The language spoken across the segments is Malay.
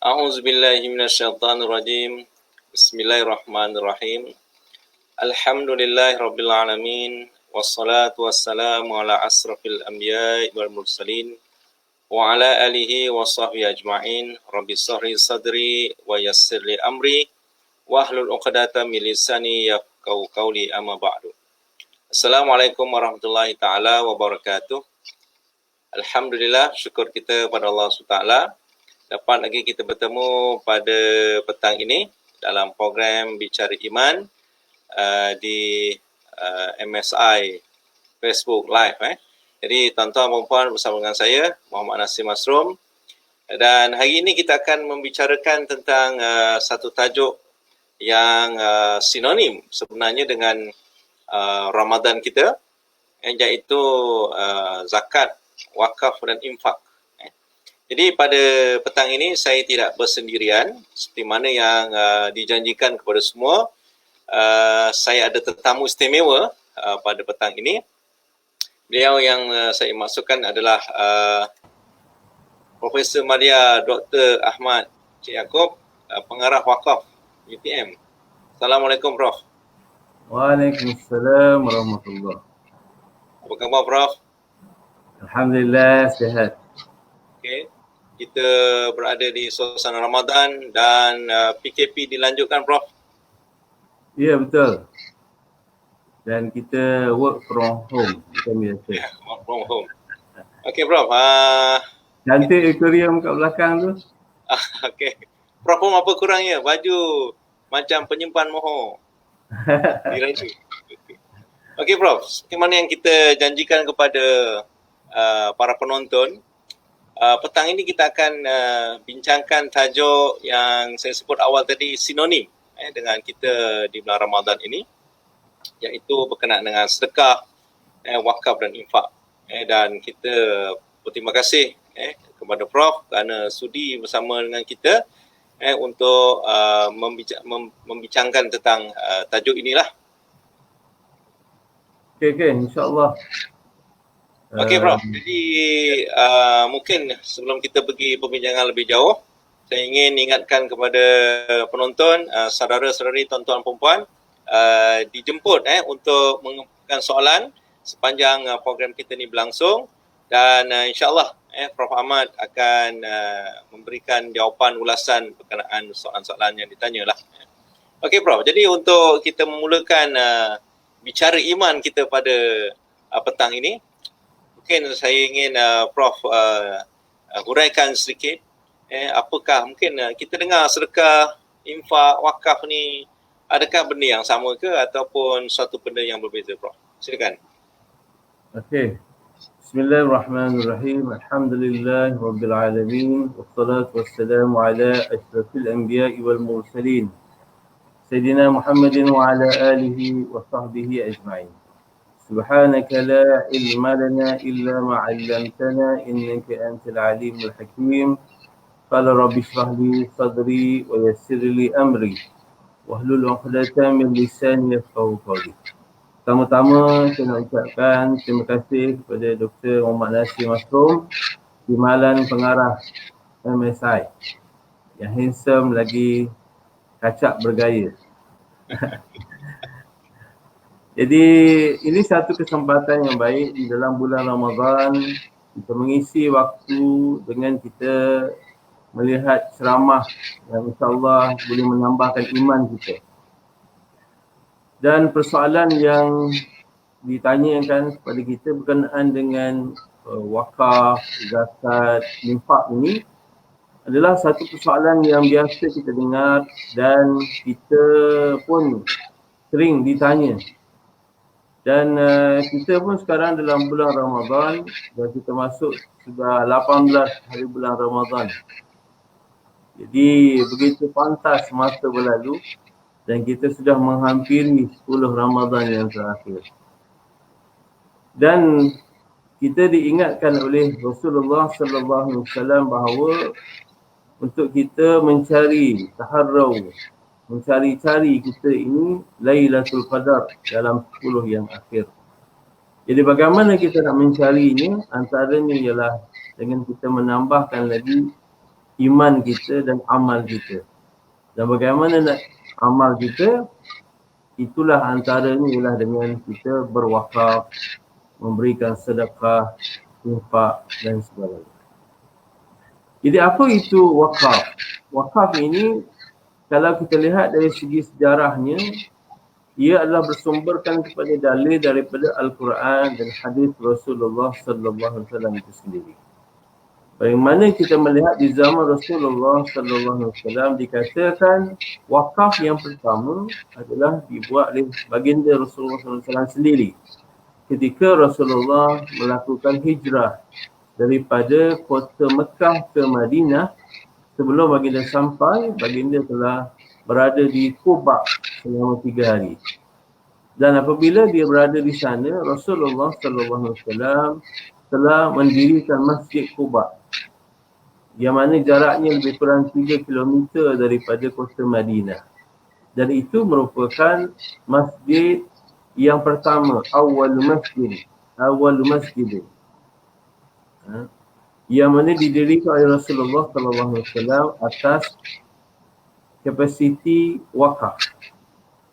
A'udzu billahi minasyaitonir rajim. Bismillahirrahmanirrahim. Alhamdulillahi rabbil alamin. Wassalatu wassalamu ala asrafil anbiya'i wal mursalin wa ala alihi wa sahbihi ajma'in. Rabbi shrah li sadri wa yassir li amri wahlul 'uqdatam min lisani yafqahu qawli, amma ba'du. Assalamualaikum warahmatullahi taala wabarakatuh. Alhamdulillah, syukur kita pada Allah SWT dapat lagi kita bertemu pada petang ini dalam program Bicara Iman di MSI Facebook Live. Jadi tuan-tuan dan puan bersama dengan saya Muhammad Nasir Masrum, dan hari ini kita akan membicarakan tentang satu tajuk yang sinonim sebenarnya dengan Ramadan kita, iaitu zakat, wakaf dan infak. Jadi pada petang ini saya tidak bersendirian seperti mana yang dijanjikan kepada semua. Saya ada tetamu istimewa pada petang ini. Beliau yang saya maksudkan adalah Profesor Madya Dr. Ahmad Cik Yaakob, pengarah wakaf UTM. Assalamualaikum Prof. Waalaikumsalam warahmatullahi. Apa khabar Prof? Alhamdulillah, sihat. Okey, kita berada di suasana Ramadan dan PKP dilanjutkan Prof. Ya, betul. Dan kita work from home macam biasa. Work from home. Okey Prof. Cantik aquarium kat belakang tu. Okey. Prof pun apa kurangnya? Baju macam penyimpan moho. Diraju. Okey Prof, seperti mana yang kita janjikan kepada para penonton, petang ini kita akan bincangkan tajuk yang saya sebut awal tadi, sinonim dengan kita di bulan Ramadan ini, iaitu berkenaan dengan sedekah, wakaf dan infak. Dan kita berterima kasih kepada Prof kerana sudi bersama dengan kita untuk membincangkan tentang tajuk inilah. Okey, insya-Allah. Okey Prof, jadi mungkin sebelum kita pergi perbincangan lebih jauh, saya ingin ingatkan kepada penonton, saudara-saudari, tuan-tuan perempuan, dijemput untuk mengajukan soalan sepanjang program kita ni berlangsung, dan insya-Allah Prof Ahmad akan memberikan jawapan ulasan berkenaan soalan-soalan yang ditanyalah. Okey Prof, jadi untuk kita memulakan bicara iman kita pada petang ini, mungkin saya ingin Prof huraikan sedikit apakah mungkin kita dengar sedekah, infak, wakaf ni adakah benda yang sama ke ataupun suatu benda yang berbeza Prof? Silakan. Okey. Bismillahirrahmanirrahim. Alhamdulillahi rabbil alamin. Wassalatu wassalamu ala asyrafil anbiya'i wal mursalin. Sayyidina Muhammadin wa ala alihi wa sahbihi ajma'in. سبحانك لا علم لنا إلا ما علمتنا إنك أنت العليم الحكيم قال رب اشرح لي صدري ويسر لي أمري واحلل عقدة من لساني يفقهوا قولي. Pertama-tama saya nak ucapkan terima kasih kepada Dr. Muhammad Nasir Masrum, Timbalan Pengarah MSI, yang handsome lagi kacak bergaya. Jadi ini satu kesempatan yang baik di dalam bulan Ramadan kita mengisi waktu dengan kita melihat ceramah yang insya-Allah boleh menambahkan iman kita. Dan persoalan yang ditanyakan kepada kita berkenaan dengan wakaf, zakat, infak ini adalah satu persoalan yang biasa kita dengar dan kita pun sering ditanya. Dan kita pun sekarang dalam bulan Ramadan dan kita masuk sudah 18 hari bulan Ramadan. Jadi begitu pantas masa berlalu dan kita sudah menghampiri 10 Ramadan yang terakhir. Dan kita diingatkan oleh Rasulullah sallallahu alaihi wasallam bahawa untuk kita mencari taharrau, mencari-cari kita ini Lailatul Qadar dalam 10 yang akhir. Jadi bagaimana kita nak mencarinya? Antaranya ialah dengan kita menambahkan lagi iman kita dan amal kita. Dan bagaimana nak amal kita, itulah antaranya ialah dengan kita berwakaf, memberikan sedekah, infak dan sebagainya. Jadi apa itu wakaf? Wakaf ini kalau kita lihat dari segi sejarahnya, ia adalah bersumberkan kepada dalil daripada Al-Quran dan hadis Rasulullah sallallahu alaihi wasallam itu sendiri. Bagaimana kita melihat di zaman Rasulullah sallallahu alaihi wasallam dikatakan wakaf yang pertama adalah dibuat oleh baginda Rasulullah sallallahu alaihi wasallam sendiri ketika Rasulullah melakukan hijrah daripada kota Mekah ke Madinah. Sebelum baginda sampai, baginda telah berada di Quba selama 3 hari. Dan apabila dia berada di sana, Rasulullah sallallahu alaihi wasallam telah mendirikan Masjid Quba, yang mana jaraknya lebih kurang 3 kilometer daripada kota Madinah. Dan itu merupakan masjid yang pertama, awal masjid. Yang mana didirikan oleh Rasulullah sallallahu alaihi wasallam atas kapasiti wakaf.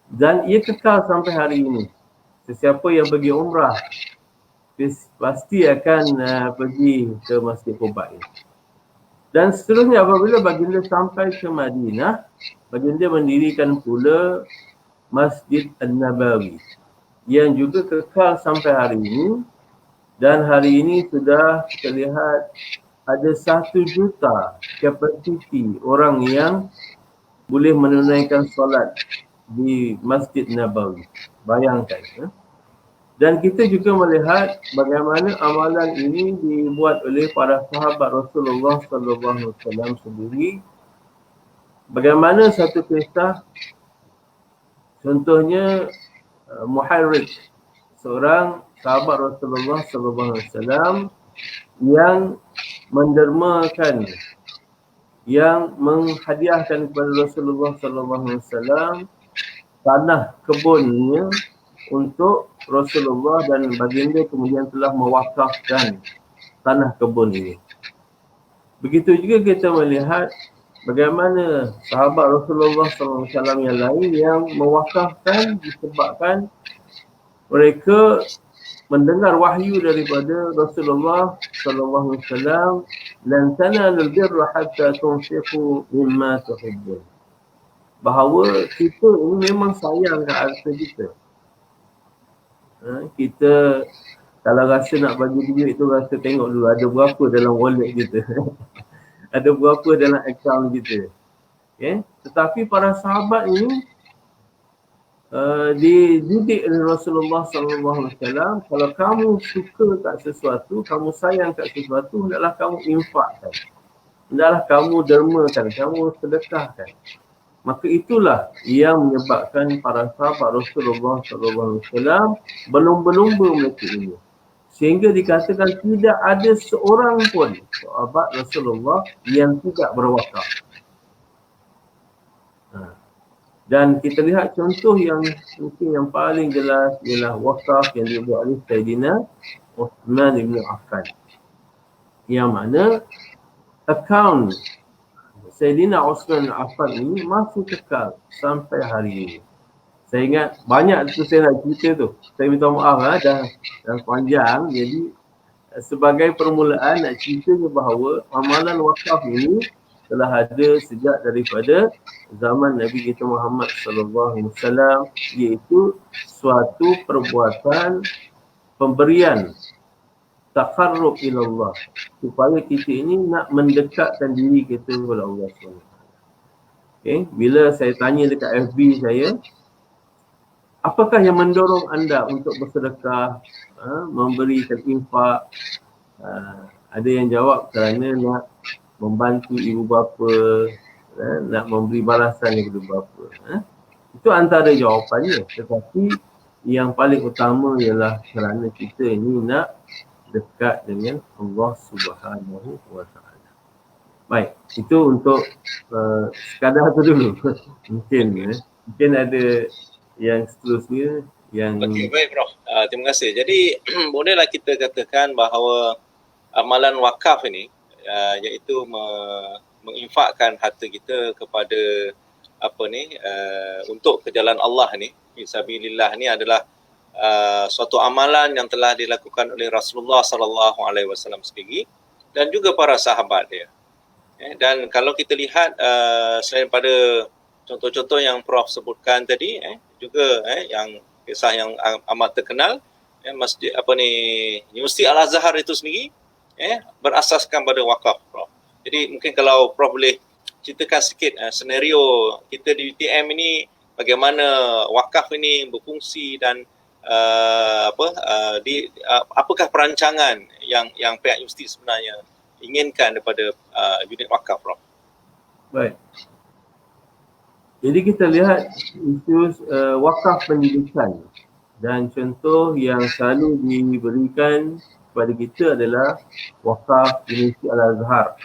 Dan ia kekal sampai hari ini. Sesiapa yang pergi umrah pasti akan pergi ke Masjid Quba ini. Dan seterusnya apabila baginda sampai ke Madinah, baginda mendirikan pula Masjid An-Nabawi yang juga kekal sampai hari ini. Dan hari ini sudah kita lihat ada 1 juta kapasiti orang yang boleh menunaikan solat di Masjid Nabawi. Bayangkan. Dan kita juga melihat bagaimana amalan ini dibuat oleh para sahabat Rasulullah sallallahu alaihi wasallam sendiri. Bagaimana satu kisah, contohnya Muhairib, seorang sahabat Rasulullah sallallahu alaihi wasallam yang mendermakan, yang menghadiahkan kepada Rasulullah sallallahu alaihi wasallam tanah kebunnya untuk Rasulullah, dan baginda kemudian telah mewakafkan tanah kebun ini. Begitu juga kita melihat bagaimana sahabat Rasulullah sallallahu alaihi wasallam yang lain yang mewakafkan disebabkan mereka mendengar wahyu daripada Rasulullah sallallahu alaihi wasallam, lan tanalul birra hatta tunfiqu mimma tuhibbun. Bahawa kita ini memang sayang ke harta kita. Kita kalau rasa nak bagi duit tu, rasa tengok dulu ada berapa dalam wallet kita. Ada berapa dalam akaun kita. Okay? Tetapi para sahabat ini dididik oleh Rasulullah sallallahu alaihi wasallam, kalau kamu suka kat sesuatu, kamu sayang kat sesuatu, hendaklah kamu infakkan, hendaklah kamu dermakan, kamu sedekahkan. Maka itulah yang menyebabkan para sahabat Rasulullah sallallahu alaihi wasallam berlumba-lumba mereka ini, sehingga dikatakan tidak ada seorang pun sahabat Rasulullah yang tidak berwakaf. Dan kita lihat contoh yang mungkin yang paling jelas ialah wakaf yang dibuat oleh Sayyidina Uthman ibn Affan, yang mana akaun Sayyidina Uthman ibn Affan ini masih kekal sampai hari ini. Saya ingat banyak tu saya nak cerita tu. Saya minta maaf dah panjang. Jadi sebagai permulaan nak ceritanya bahawa amalan wakaf ini telah ada sejak daripada zaman Nabi kita Muhammad sallallahu alaihi wasallam, iaitu suatu perbuatan pemberian taqarrub ila Allah, supaya kita ini nak mendekatkan diri kita kepada Allah SWT. Okay? Bila saya tanya dekat FB saya, apakah yang mendorong anda untuk bersedekah, memberikan infak? Ada yang jawab kerana nak membantu ibu bapa, nak memberi balasan kepada bapa. Itu antara jawapannya. Tetapi yang paling utama ialah kerana kita ini nak dekat dengan Allah Subhanahu wa taala. Baik, itu untuk sekadar tu dulu. Mungkin ada yang seterusnya yang... Okey, baik Prof. Terima kasih. Jadi bolehlah kita katakan bahawa amalan wakaf ini iaitu menginfakkan harta kita kepada untuk ke jalan Allah ni, fisabilillah ni adalah suatu amalan yang telah dilakukan oleh Rasulullah sallallahu alaihi wasallam sendiri dan juga para sahabat dia. Dan kalau kita lihat selain pada contoh-contoh yang Prof sebutkan tadi, juga yang kisah yang amat terkenal, masjid Universiti Al-Azhar itu sendiri berasaskan pada wakaf, Prof. Jadi mungkin kalau Prof boleh ceritakan sikit senario kita di UTM ini, bagaimana wakaf ini berfungsi dan apakah perancangan yang pihak universiti sebenarnya inginkan daripada unit wakaf, Prof. Baik. Jadi kita lihat isu wakaf pendidikan, dan contoh yang selalu diberikan kepada kita adalah wakaf Universiti Al-Azhar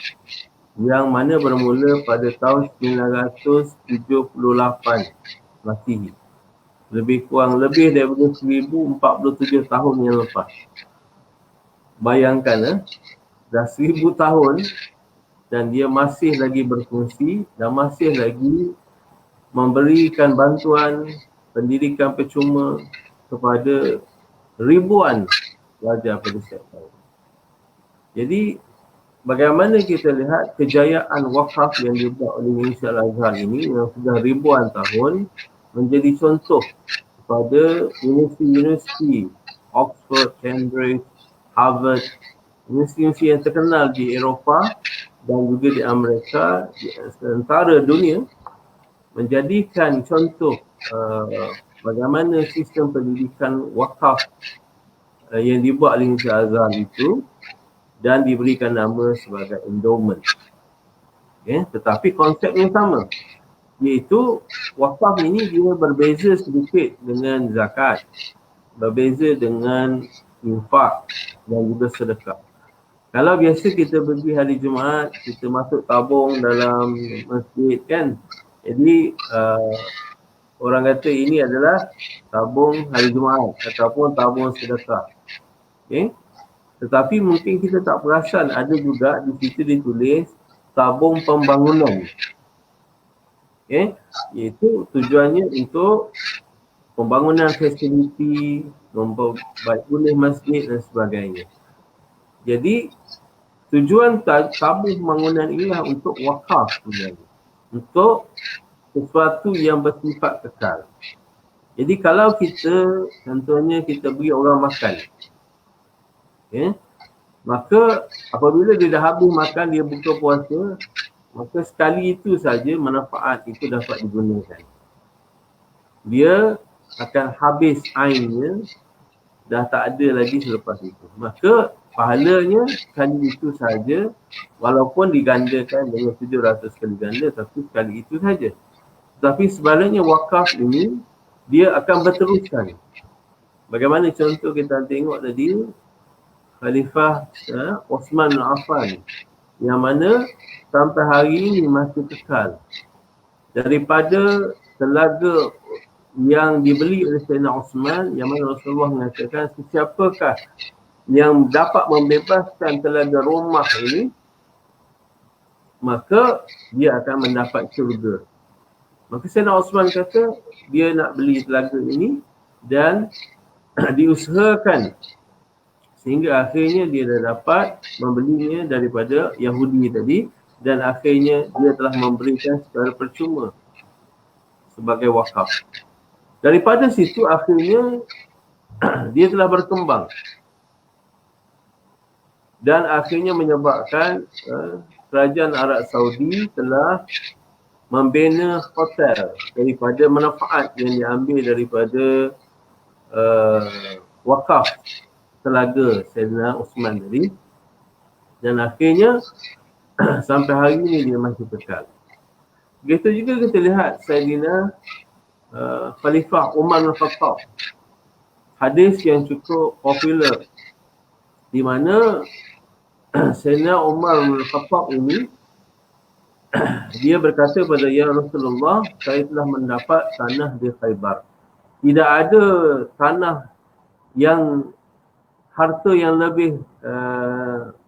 yang mana bermula pada tahun 1978 Masihi. Lebih daripada 1047 tahun yang lepas. Bayangkan dah 1000 tahun dan dia masih lagi berfungsi dan masih lagi memberikan bantuan pendidikan percuma kepada ribuan pelajar pada setiap tahun. Jadi bagaimana kita lihat kejayaan wakaf yang dibuat oleh Universiti Al-Azhar ini yang sudah ribuan tahun menjadi contoh kepada universiti-universiti Oxford, Cambridge, Harvard, universiti-universiti yang terkenal di Eropah dan juga di Amerika, di seantara dunia, menjadikan contoh bagaimana sistem pendidikan wakaf yang dibuat oleh Universiti Al-Azhar itu dan diberikan nama sebagai endowment. Tetapi konsepnya sama, iaitu wakaf ini dia berbeza sedikit dengan zakat, berbeza dengan infak dan juga sedekah. Kalau biasa kita pergi hari Jumaat, kita masuk tabung dalam masjid kan, jadi orang kata ini adalah tabung hari Jumaat ataupun tabung sedekah. Tetapi mungkin kita tak perasan ada juga di situ ditulis tabung pembangunan. Iaitu tujuannya untuk pembangunan fasiliti, memperbaiki masjid dan sebagainya. Jadi tujuan tabung pembangunan inilah untuk wakaf sebenarnya, untuk sesuatu yang bersifat kekal. Jadi kalau kita, contohnya kita beri orang makan, maka apabila dia dah habis makan, dia buka puasa, maka sekali itu saja manfaat itu dapat digunakan. Dia akan habis ainnya, dah tak ada lagi selepas itu. Maka pahalanya kali itu saja, walaupun digandakan dengan 700 kali ganda, tapi sekali itu saja. Tapi sebaliknya wakaf ini, dia akan berteruskan. Bagaimana contoh kita tengok tadi, Khalifah Osman bin Affan, yang mana sampai hari ini masih kekal. Daripada telaga yang dibeli oleh Sayyidina Osman, yang mana Rasulullah mengatakan, siapakah yang dapat membebaskan telaga rumah ini, maka dia akan mendapat syurga. Maka Sayyidina Osman kata, dia nak beli telaga ini dan diusahakan sehingga akhirnya dia dah dapat membelinya daripada Yahudi tadi, dan akhirnya dia telah memberikan secara percuma sebagai wakaf. Daripada situ akhirnya dia telah berkembang dan akhirnya menyebabkan kerajaan Arab Saudi telah membina hotel daripada manfaat yang diambil daripada wakaf telaga Sayyidina Osman tadi, dan akhirnya sampai hari ini dia masih kekal. Begitu juga kita lihat Sayyidina Khalifah Umar bin Khattab, hadis yang cukup popular di mana Sayyidina Umar bin Khattab ini dia berkata kepada Ya Rasulullah, saya telah mendapat tanah di Khaybar. Tidak ada tanah yang harta yang lebih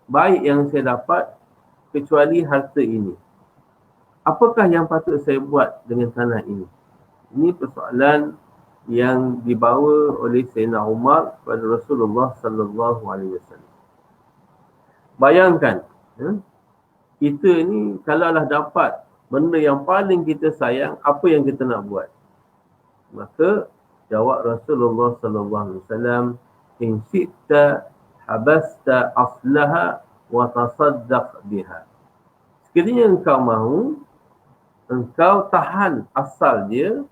baik yang saya dapat kecuali harta ini. apakah yang patut saya buat dengan tanah ini? Ini persoalan yang dibawa oleh Sayyidina Umar kepada Rasulullah sallallahu alaihi wasallam. Bayangkan, kita ni kalaulah dapat benda yang paling kita sayang, apa yang kita nak buat? Maka jawab Rasulullah sallallahu alaihi wasallam, in syi'ta habasta aslaha wa tasaddaq biha. Sekiranya engkau mahu, engkau tahan asal dia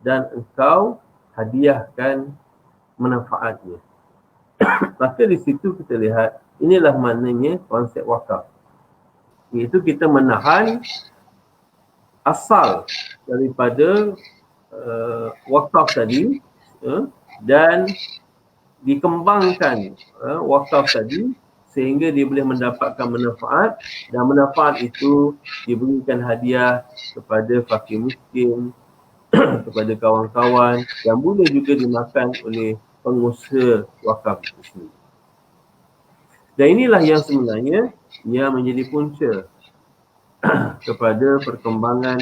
dan engkau hadiahkan manfaatnya. Maka di situ kita lihat, inilah maknanya konsep wakaf. Iaitu kita menahan asal daripada wakaf tadi dan dikembangkan wakaf tadi sehingga dia boleh mendapatkan manfaat, dan manfaat itu diberikan hadiah kepada fakir miskin, kepada kawan-kawan, yang boleh juga dimakan oleh pengusaha wakaf itu sendiri. Dan inilah yang sebenarnya yang menjadi punca kepada perkembangan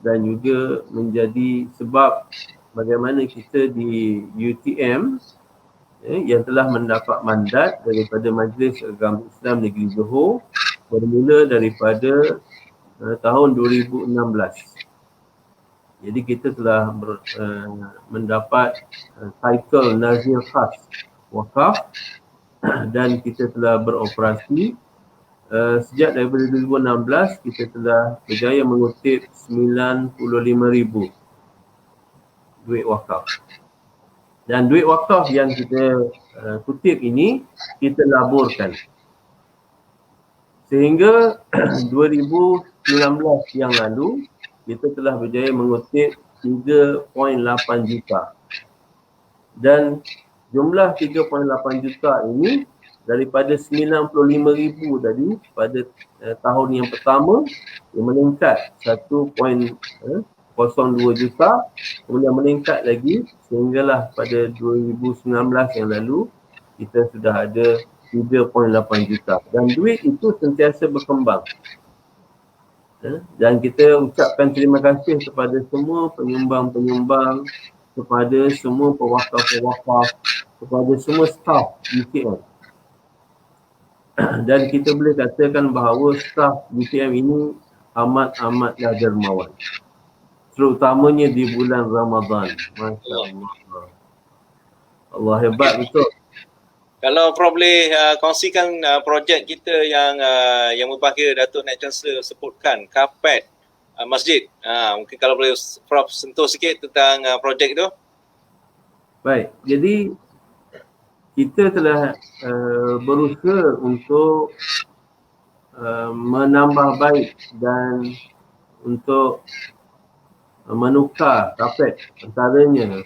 dan juga menjadi sebab bagaimana kita di UTM yang telah mendapat mandat daripada Majlis Agama Islam Negeri Johor bermula daripada tahun 2016. Jadi kita telah mendapat title Nazir Khas Wakaf dan kita telah beroperasi sejak daripada 2016. Kita telah berjaya mengutip 95,000 duit wakaf. Dan duit wakaf yang kita kutip ini, kita laburkan. Sehingga 2019 yang lalu, kita telah berjaya mengutip 3.8 juta. Dan jumlah 3.8 juta ini daripada 95,000 tadi pada tahun yang pertama, dia meningkat 1.02 juta, kemudian meningkat lagi sehinggalah pada 2019 yang lalu kita sudah ada 3.8 juta, dan duit itu sentiasa berkembang. Dan kita ucapkan terima kasih kepada semua penyumbang-penyumbang, kepada semua pewakaf-pewakaf, kepada semua staf UTM. Dan kita boleh katakan bahawa staf UTM ini amat-amatlah dermawan, terutamanya di bulan Ramadan. Masya Allah. Allah hebat betul. Kalau Prof boleh kongsikan projek kita yang berbahagia Datuk Naib Chancellor sebutkan, karpet masjid. Mungkin kalau boleh Prof sentuh sikit tentang projek itu. Baik, jadi kita telah berusaha untuk menambah baik dan untuk menukar karpet antaranya.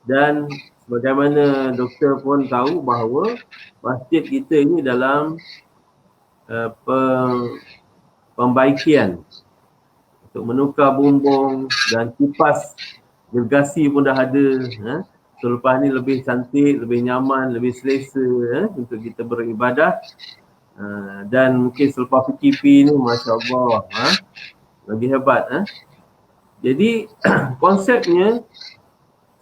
Dan bagaimana doktor pun tahu bahawa masjid kita ini dalam pembaikian untuk menukar bumbung dan kipas gergasi pun dah ada. Selepas ni lebih cantik, lebih nyaman, lebih selesa untuk kita beribadah. Dan mungkin selepas PKP ni, Masya Allah, lagi hebat. Jadi konsepnya,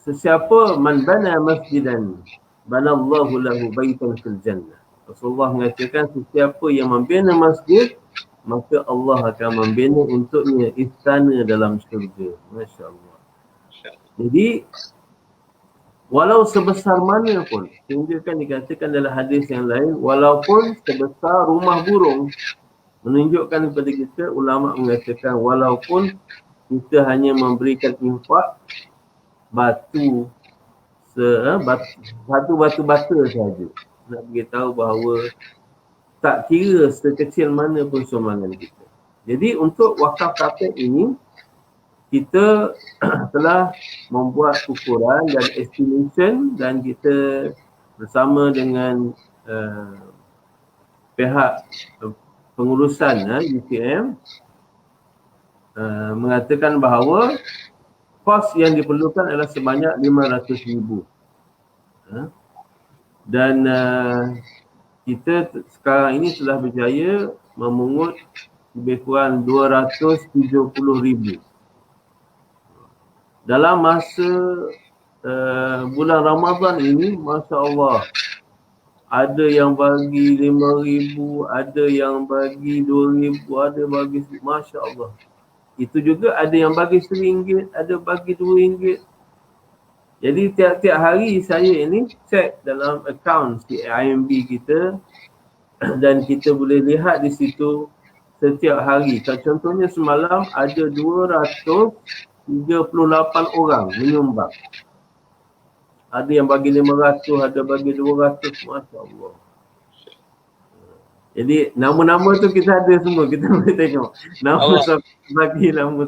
sesiapa man bana masjidan banallahu lahu baitan fil jannah. Rasulullah mengatakan sesiapa yang membina masjid, maka Allah akan membina untuknya istana dalam syurga. Masya Allah. Jadi walau sebesar mana pun, sehingga kan dikatakan dalam hadis yang lain, walaupun sebesar rumah burung, menunjukkan kepada kita, ulama mengatakan walaupun kita hanya memberikan infak batu bata sahaja, nak beritahu bahawa tak kira sekecil mana pun sumbangan kita. Jadi untuk wakaf karpet ini, kita telah membuat ukuran dan estimation, dan kita bersama dengan pihak pengurusan UTM mengatakan bahawa kos yang diperlukan adalah sebanyak 500,000. Dan kita sekarang ini telah berjaya memungut lebih kurang 270,000. Dalam masa bulan Ramadan ini, Masya Allah, ada yang bagi 5,000, ada yang bagi 2,000, ada bagi, Masya Allah. Itu juga ada yang bagi RM1, ada bagi RM2. Jadi tiap-tiap hari saya ini cek dalam akaun IMB kita dan kita boleh lihat di situ setiap hari. Contohnya semalam ada 238 orang menyumbang. Ada yang bagi 500, ada bagi 200, Masya Allah. Jadi nama-nama tu kita ada semua, kita boleh tengok. Nama bagi nama.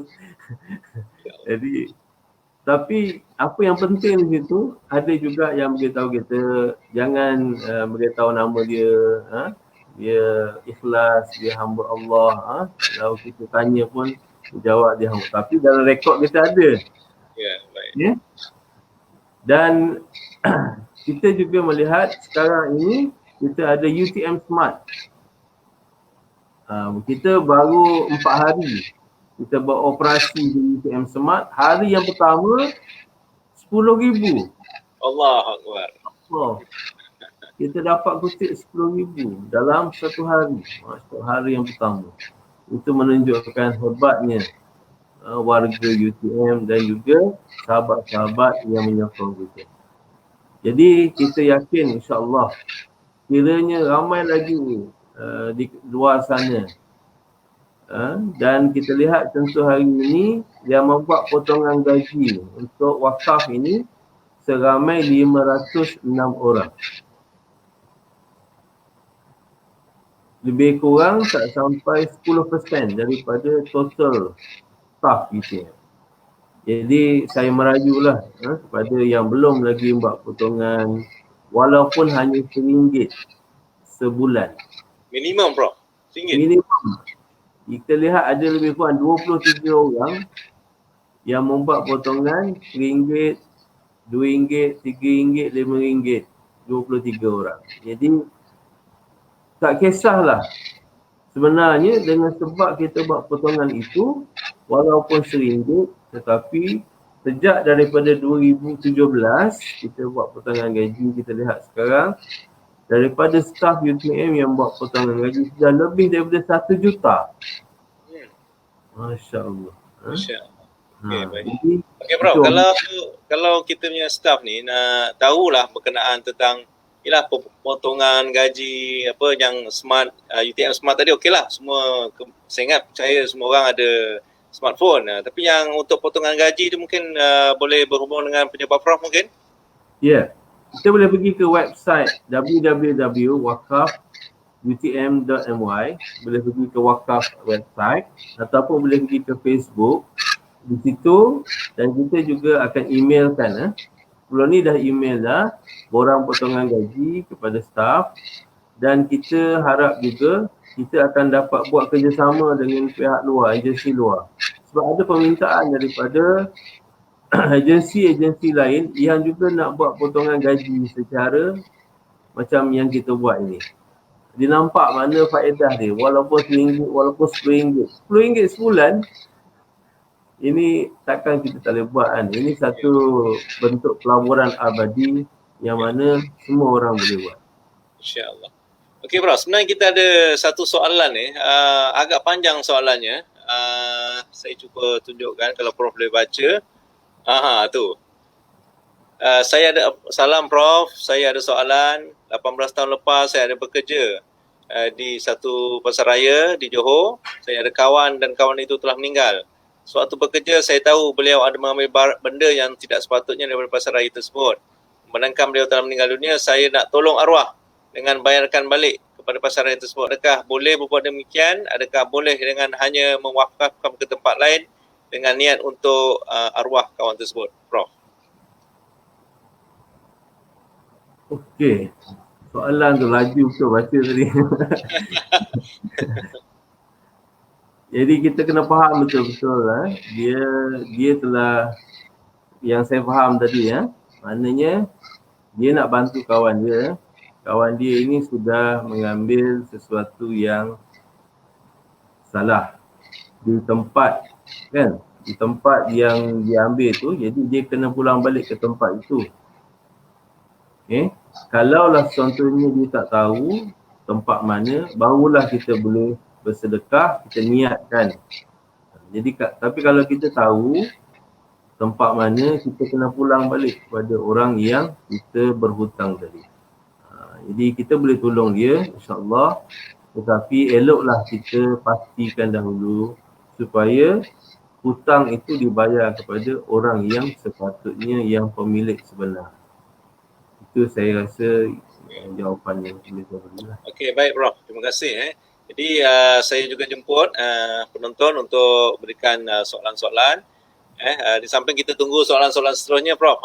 Jadi tapi apa yang penting di situ, ada juga yang beritahu kita jangan beritahu nama dia, dia ikhlas, dia hamba Allah. Kalau kita tanya pun jawab dia hamba. Tapi dalam rekod kita ada. Ya, baik. Ya? Dan kita juga melihat sekarang ini kita ada UTM Smart. Kita baru 4 hari kita beroperasi di UTM Smart. Hari yang pertama 10,000. Allahu Akbar. Oh, kita dapat kutip 10,000 dalam satu hari. Masuk hari yang pertama. Itu menunjukkan hebatnya warga UTM dan juga sahabat-sahabat yang menyokong kita. Jadi kita yakin insya-Allah kiranya ramai lagi di luar sana. Dan kita lihat contoh hari ini yang membuat potongan gaji untuk wakaf ini seramai 506 orang. Lebih kurang tak sampai 10% daripada total staff kita. Jadi saya merajulah kepada yang belum lagi buat potongan walaupun hanya RM1 sebulan. Minimum bro, RM1. Minimum. Kita lihat ada lebih kurang 23 orang yang membuat potongan RM1, RM2, RM3, RM5, 23 orang. Jadi tak kisahlah sebenarnya dengan sebab kita buat potongan itu walaupun RM1 tetapi sejak daripada 2017 kita buat potongan gaji, kita lihat sekarang daripada staf UTM yang buat potongan gaji sudah lebih daripada 1 juta. Masya Allah. Masya Allah. Okay, baik. Okay bro, kalau kita punya staff ni nak tahulah berkenaan tentang ialah potongan gaji apa yang smart, UTM Smart tadi okeylah. Semua saya ingat percaya semua orang ada smartphone. Tapi yang untuk potongan gaji tu mungkin boleh berhubung dengan pejabat Prof mungkin? Ya. Kita boleh pergi ke website www.wakaf.utm.my, boleh pergi ke Wakaf website ataupun boleh pergi ke Facebook di situ dan kita juga akan emailkan Sebelum ni dah email dah borang potongan gaji kepada staf dan kita harap juga kita akan dapat buat kerjasama dengan pihak luar, agensi luar. Sebab ada permintaan daripada agensi-agensi lain yang juga nak buat potongan gaji secara macam yang kita buat ini. Dia nampak mana faedah dia, walaupun RM1, walaupun RM10. RM10 sebulan, ini takkan kita tak boleh buat kan. Ini satu bentuk pelaburan abadi yang mana semua orang boleh buat. InsyaAllah. Okey bro, sebenarnya kita ada satu soalan ni, agak panjang soalannya. Saya cuba tunjukkan kalau Prof boleh baca. Tu. Saya ada, salam Prof, saya ada soalan. 18 tahun lepas saya ada bekerja di satu pasaraya di Johor. Saya ada kawan dan kawan itu telah meninggal. Sewaktu bekerja saya tahu beliau ada mengambil benda yang tidak sepatutnya daripada pasaraya tersebut. Memandangkan beliau telah meninggal dunia, saya nak tolong arwah dengan bayarkan balik kepada pasaraya tersebut. Adakah boleh berbuat demikian? Adakah boleh dengan hanya mewakafkan ke tempat lain dengan niat untuk arwah kawan tersebut? Prof. Okey. Soalan tu laju betul baca tadi. Jadi kita kena faham betul-betul dia telah, yang saya faham tadi maknanya dia nak bantu kawan dia. Kawan dia ini sudah mengambil sesuatu yang salah di tempat, kan, di tempat yang dia ambil tu, jadi dia kena pulang balik ke tempat itu. Kalaulah contohnya dia tak tahu tempat mana, barulah kita boleh bersedekah, kita niatkan. Jadi tapi kalau kita tahu tempat mana, kita kena pulang balik kepada orang yang kita berhutang tadi. Jadi kita boleh tolong dia, insya-Allah, tetapi eloklah kita pastikan dahulu supaya hutang itu dibayar kepada orang yang sepatutnya, yang pemilik sebenar. Itu saya rasa jawapan yang boleh saya berilah. Okey, baik Prof. Terima kasih. Jadi saya juga jemput penonton untuk berikan soalan-soalan. Di samping kita tunggu soalan-soalan seterusnya, Prof.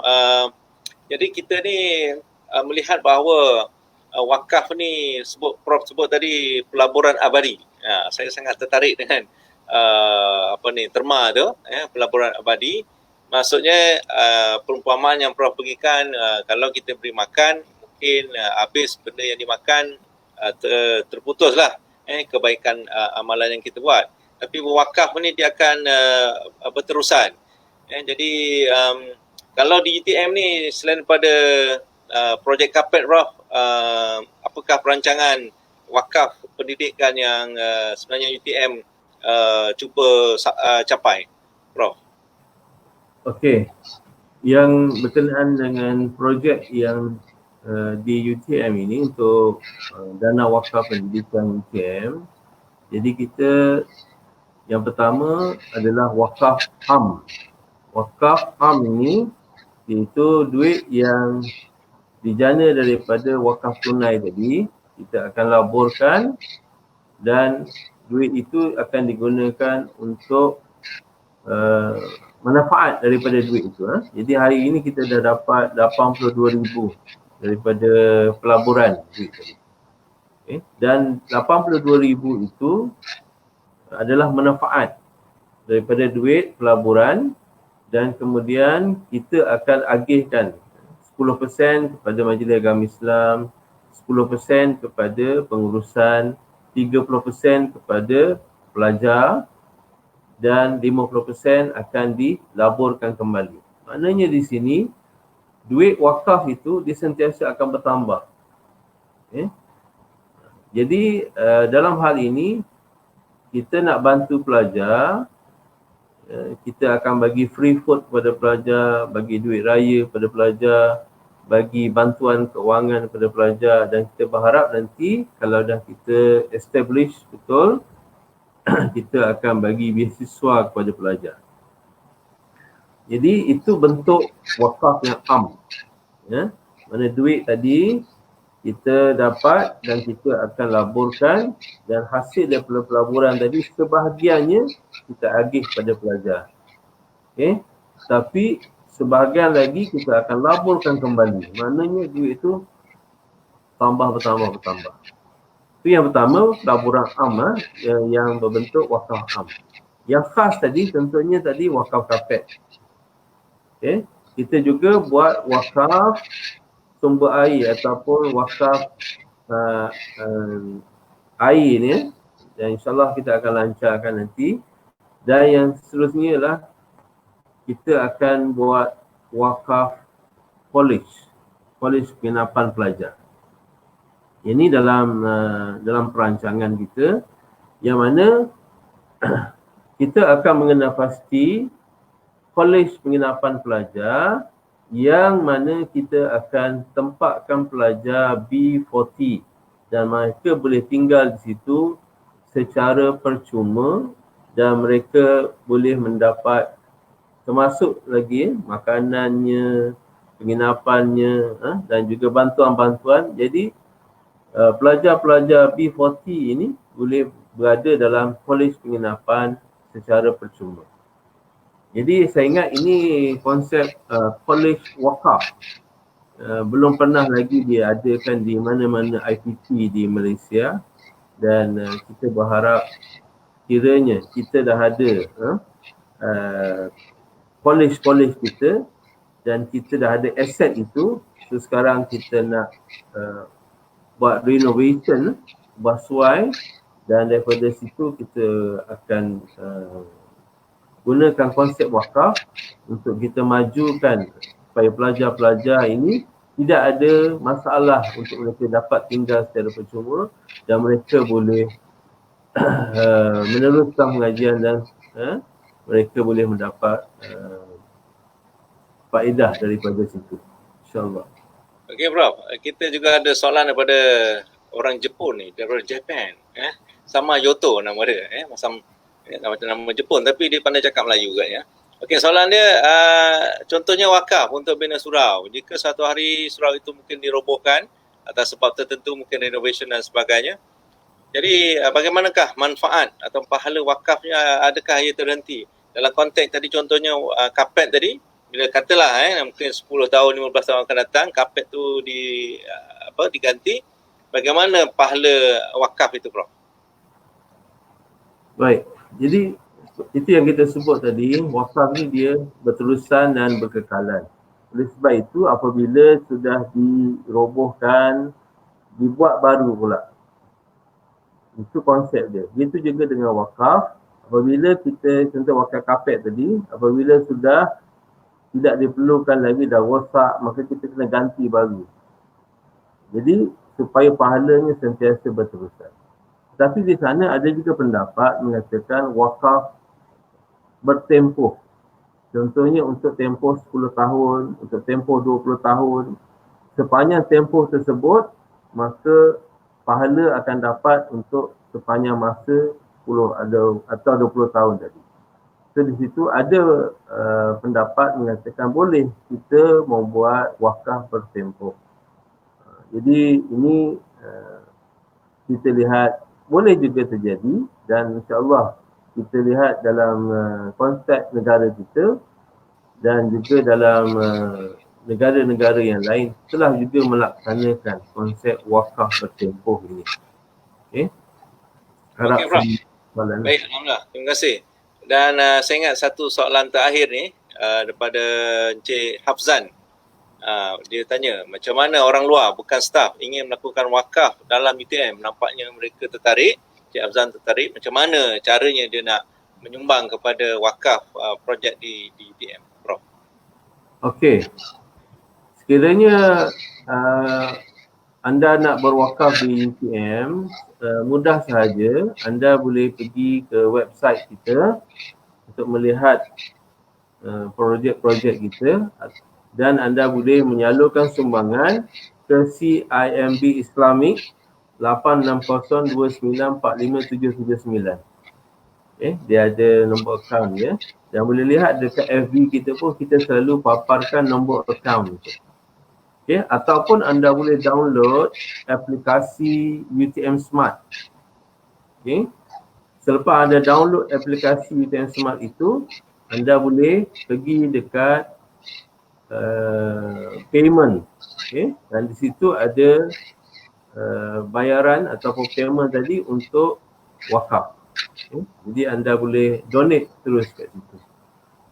Jadi kita ni melihat bahawa wakaf ni, Prof sebut tadi pelaburan abadi. Saya sangat tertarik dengan terma tu, pelaburan abadi. Maksudnya perumpamaan yang Prof berikan, kalau kita beri makan, mungkin habis benda yang dimakan, terputuslah kebaikan amalan yang kita buat. Tapi berwakaf ni dia akan berterusan. Jadi kalau di UTM ni, selain daripada projek karpet, Prof, apakah perancangan wakaf pendidikan yang sebenarnya UTM cuba capai, Prof? Okey, yang berkenaan dengan projek yang di UTM ini untuk dana wakaf pendidikan UTM, jadi kita yang pertama adalah wakaf am. Wakaf am ini iaitu duit yang dijana daripada wakaf tunai tadi, kita akan laburkan dan duit itu akan digunakan untuk manfaat daripada duit itu. Jadi hari ini kita dah dapat 82,000 daripada pelaburan duit tadi. Dan 82,000 itu adalah manfaat daripada duit pelaburan, dan kemudian kita akan agihkan 10% kepada Majlis Agama Islam, 10% kepada pengurusan, 30% kepada pelajar, dan 50% akan dilaburkan kembali. Maknanya di sini duit wakaf itu dia sentiasa akan bertambah. Jadi dalam hal ini kita nak bantu pelajar, kita akan bagi free food kepada pelajar, bagi duit raya kepada pelajar, bagi bantuan keuangan kepada pelajar, dan kita berharap nanti kalau dah kita establish betul, kita akan bagi beasiswa kepada pelajar. Jadi itu bentuk wakaf yang am. Mana duit tadi kita dapat dan kita akan laburkan, dan hasil daripada pelaburan tadi sebahagiannya kita agih kepada pelajar. Tapi sebahagian lagi kita akan laburkan kembali. Maknanya duit itu bertambah. Itu yang pertama, pelaburan am yang berbentuk wakaf am. Yang khas tadi contohnya tadi wakaf karpet. Kita juga buat wakaf sumber air ataupun wakaf air ni, dan insyaAllah kita akan lancarkan nanti. Dan yang seterusnya ialah kita akan buat wakaf college penginapan pelajar. Ini dalam perancangan kita, yang mana kita akan mengenal pasti kolej penginapan pelajar yang mana kita akan tempatkan pelajar B40, dan mereka boleh tinggal di situ secara percuma, dan mereka boleh mendapat termasuk lagi makanannya, penginapannya, dan juga bantuan-bantuan. Jadi pelajar-pelajar B40 ini boleh berada dalam kolej penginapan secara percuma. Jadi saya ingat ini konsep kolej wakaf belum pernah lagi diadakan di mana-mana IPT di Malaysia, dan kita berharap kiranya kita dah ada kolej-kolej kita dan kita dah ada aset itu. So sekarang kita nak buat renovation, basuai, dan daripada situ kita akan gunakan konsep wakaf untuk kita majukan supaya pelajar-pelajar ini tidak ada masalah untuk mereka dapat tinggal secara percuma dan mereka boleh meneruskan pengajian dan mereka boleh mendapat faedah daripada situ, insyaAllah. Okey Prof, kita juga ada soalan daripada orang Jepun ni, daripada Japan. Sama Yoto nama dia, macam nama Jepun tapi dia pandai cakap Melayu kan ya. Okey, soalan dia contohnya wakaf untuk bina surau. Jika satu hari surau itu mungkin dirobohkan atas sebab tertentu, mungkin renovation dan sebagainya. Jadi bagaimanakah manfaat atau pahala wakafnya, adakah ia terhenti? Dalam konteks tadi contohnya kapet tadi, bila katalah mungkin 10 tahun 15 tahun akan datang kapet tu diganti, bagaimana pahala wakaf itu Prof? Baik, jadi itu yang kita sebut tadi, wakaf ni dia berterusan dan berkekalan. Oleh sebab itu apabila sudah dirobohkan, dibuat baru pula, itu konsep dia. Itu juga dengan wakaf. Apabila kita contoh wakaf kapet tadi, apabila sudah tidak diperlukan lagi, dah rosak, maka kita kena ganti baru. Jadi supaya pahalanya sentiasa berterusan. Tapi di sana ada juga pendapat mengatakan wakaf bertempoh. Contohnya untuk tempoh 10 tahun, untuk tempoh 20 tahun. Sepanjang tempoh tersebut, maka pahala akan dapat untuk sepanjang masa 10 atau 20 tahun tadi. So di situ ada pendapat mengatakan boleh kita membuat wakaf bertempoh. Jadi ini kita lihat boleh juga terjadi dan insya-Allah kita lihat dalam konteks negara kita dan juga dalam negara-negara yang lain telah juga melaksanakan konsep wakaf bertempoh ini. Okey. Okey Prof. Baik, alhamdulillah. Terima kasih. Dan saya ingat satu soalan terakhir ni daripada Encik Hafzan. Dia tanya, macam mana orang luar bukan staf ingin melakukan wakaf dalam UTM? Nampaknya mereka tertarik, Encik Hafzan tertarik. Macam mana caranya dia nak menyumbang kepada wakaf projek di UTM, Prof? Okey. Sekiranya anda nak berwakaf di UTM, mudah sahaja. Anda boleh pergi ke website kita untuk melihat projek-projek kita dan anda boleh menyalurkan sumbangan ke CIMB Islamic 8602945779. Dia ada nombor akaun dia. Dan boleh lihat dekat FB kita pun kita selalu paparkan nombor akaun itu. Ataupun anda boleh download aplikasi UTM Smart. Selepas anda download aplikasi UTM Smart itu, anda boleh pergi dekat payment. Dan di situ ada bayaran ataupun payment tadi untuk wakaf. Jadi anda boleh donate terus kat situ.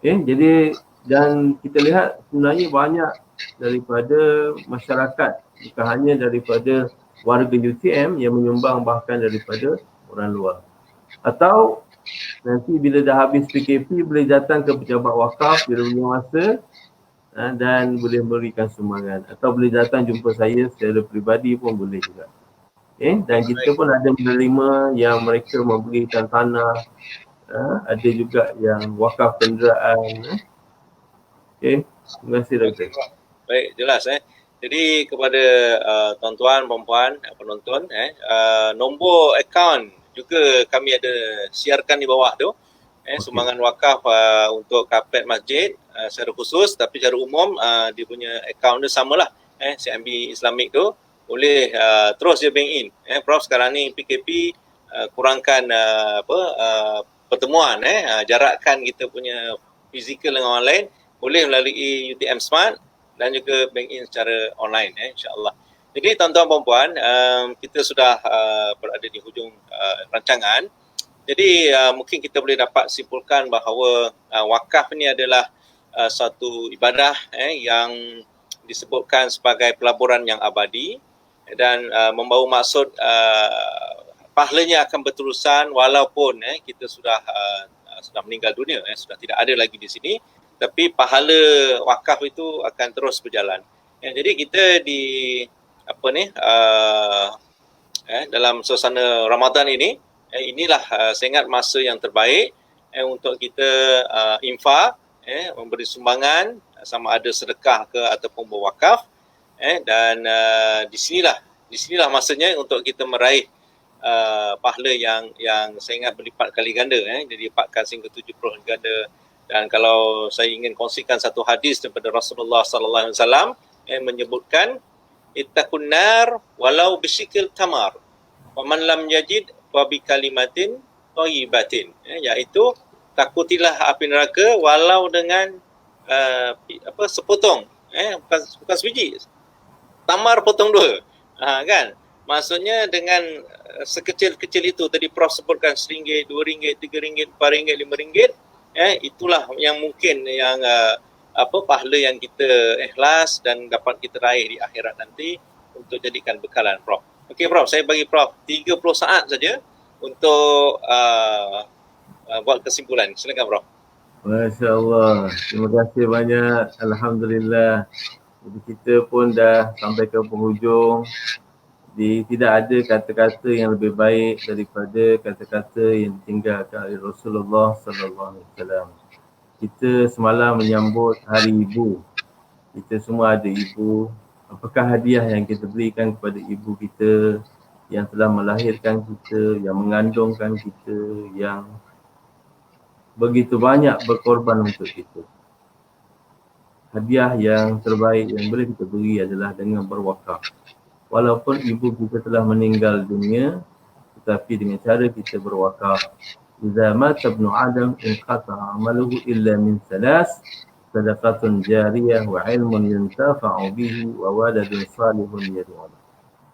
Jadi dan kita lihat sebenarnya banyak daripada masyarakat, bukan hanya daripada warga UTM yang menyumbang, bahkan daripada orang luar. Atau nanti bila dah habis PKP boleh datang ke pejabat wakaf bila punya masa dan boleh memberikan sumbangan, atau boleh datang jumpa saya secara peribadi pun boleh juga. Dan kita pun ada menerima yang mereka memberikan tanah, ada juga yang wakaf kenderaan. Terima kasih Dr. Baik, jelas Jadi kepada tuan-tuan, perempuan, penonton, nombor akaun juga kami ada siarkan di bawah tu. Sumbangan wakaf untuk kapet masjid secara khusus, tapi secara umum dia punya akaun dia samalah. CIMB Islamic tu boleh terus dia bank in. Prof, sekarang ni PKP kurangkan pertemuan, jarakkan kita punya fizikal dengan online, boleh melalui UTM Smart dan juga bank in secara online, insya-Allah. Jadi tuan-tuan puan-puan, kita sudah berada di hujung rancangan. Jadi mungkin kita boleh dapat simpulkan bahawa wakaf ni adalah suatu ibadah yang disebutkan sebagai pelaburan yang abadi dan membawa maksud pahalanya akan berterusan walaupun kita sudah meninggal dunia, sudah tidak ada lagi di sini, tapi pahala wakaf itu akan terus berjalan. Jadi kita di dalam suasana Ramadan ini, inilah saya ingat masa yang terbaik untuk kita infak, memberi sumbangan, sama ada sedekah ke ataupun berwakaf, dan di sinilah masanya untuk kita meraih pahala yang saya ingat berlipat kali ganda, dilipatkan sehingga 70 ganda. Dan kalau saya ingin kongsikan satu hadis daripada Rasulullah sallallahu alaihi wasallam menyebutkan ittaqun nar walau bisyikil tamar wa man lam yajid wa bi kalimatin thayyibatin, iaitu takutilah api neraka walau dengan sepotong, bukan sebiji, tamar potong dua, kan, maksudnya dengan sekecil-kecil itu tadi Prof sebutkan RM1, RM2, RM3, RM4, RM5, itulah yang mungkin yang pahala yang kita ikhlas dan dapat kita raih di akhirat nanti untuk jadikan bekalan, Prof. Okey Prof, saya bagi Prof 30 saat saja untuk buat kesimpulan. Silakan Prof. Masya Allah, terima kasih banyak. Alhamdulillah. Jadi kita pun dah sampai ke penghujung. Tidak ada kata-kata yang lebih baik daripada kata-kata yang ditinggalkan oleh Rasulullah sallallahu alaihi wasallam. Kita semalam menyambut Hari Ibu. Kita semua ada ibu. Apakah hadiah yang kita berikan kepada ibu kita yang telah melahirkan kita, yang mengandungkan kita, yang begitu banyak berkorban untuk kita? Hadiah yang terbaik yang boleh kita beri adalah dengan berwakaf. Walaupun ibu kita telah meninggal dunia, tetapi dengan cara kita berwakaf. Idza mata ibnu Adam inqata'a amaluhu illa min salas, sadaqatun jariyah wa ilmun yuntafa'u bihi wa waladun salihun yad'u.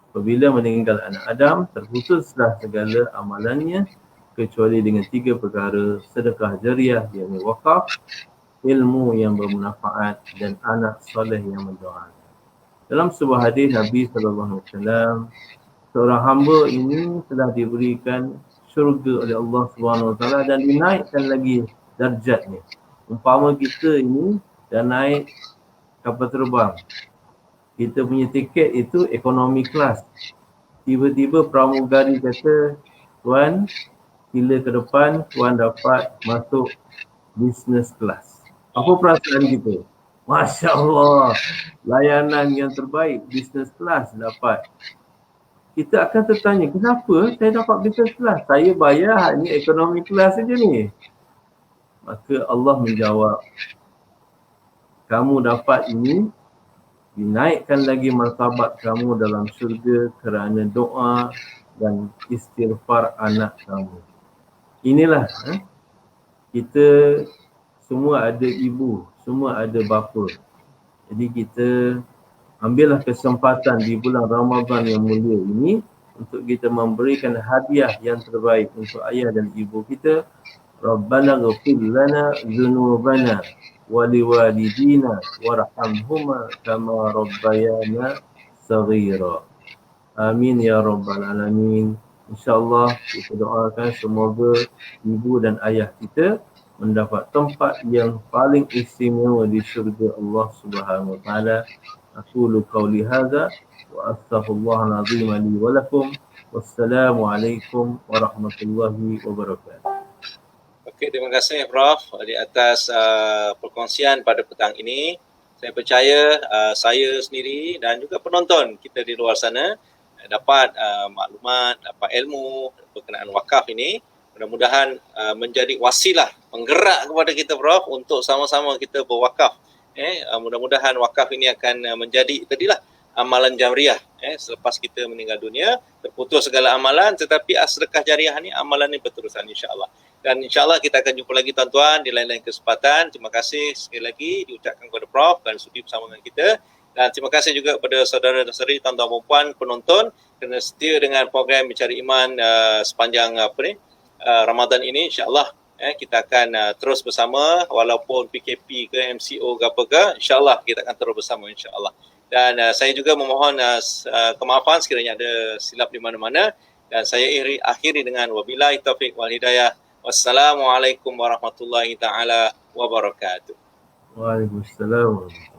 Apabila meninggal anak Adam, terputuslah segala amalannya kecuali dengan 3 perkara: sedekah jariah yakni wakaf, ilmu yang bermanfaat, dan anak soleh yang mendoakan. Dalam sebuah hadis Nabi SAW, seorang hamba ini telah diberikan syurga oleh Allah SWT dan dinaikkan lagi darjatnya. Umpama kita ini dah naik kapal terbang, kita punya tiket itu ekonomi kelas. Tiba-tiba pramugari kata, tuan, sila ke depan, tuan dapat masuk business class. Apa perasaan kita? Masya Allah, layanan yang terbaik, business class dapat. Kita akan tertanya, kenapa saya dapat business class? Saya bayar hanya ekonomi kelas saja ni. Maka Allah menjawab, kamu dapat ini, dinaikkan lagi martabat kamu dalam syurga kerana doa dan istighfar anak kamu. Inilah kita semua ada ibu, semua ada bapa. Jadi kita ambillah kesempatan di bulan Ramadan yang mulia ini untuk kita memberikan hadiah yang terbaik untuk ayah dan ibu kita. Rabbana ghfir lana dzunubana wa liwalidina warhamhuma kama rabbayana saghira. Amin ya rabbal alamin. InsyaAllah kita doakan semoga ibu dan ayah kita mendapat tempat yang paling istimewa di syurga Allah Subhanahu wa taala. Aqulu qawli hadza wa astaghfirullahal azim li wa lakum. Wassalamualaikum warahmatullahi wabarakatuh. Okey, terima kasih Prof di atas perkongsian pada petang ini. Saya percaya saya sendiri dan juga penonton kita di luar sana dapat maklumat, dapat ilmu berkenaan wakaf ini. Mudah-mudahan menjadi wasilah penggerak kepada kita Prof untuk sama-sama kita berwakaf. Mudah-mudahan wakaf ini akan menjadi tadilah amalan jariah. Selepas kita meninggal dunia, terputus segala amalan, tetapi sedekah jariah ni amalan ni berterusan insya-Allah. Dan insya-Allah kita akan jumpa lagi tuan-tuan di lain-lain kesempatan. Terima kasih sekali lagi diucapkan kepada Prof dan sudi bersama dengan kita. Dan terima kasih juga kepada saudara dan saudari, tuan-tuan dan puan penonton kerana setia dengan program Mencari Iman sepanjang Ramadan ini. InsyaAllah kita akan terus bersama walaupun PKP ke MCO ke apa ke, insyaAllah kita akan terus bersama insyaAllah. Dan saya juga memohon kemaafan sekiranya ada silap di mana-mana. Dan saya akhiri dengan wabillahi taufiq wal hidayah. Wassalamualaikum warahmatullahi taala wabarakatuh. Waalaikumsalam.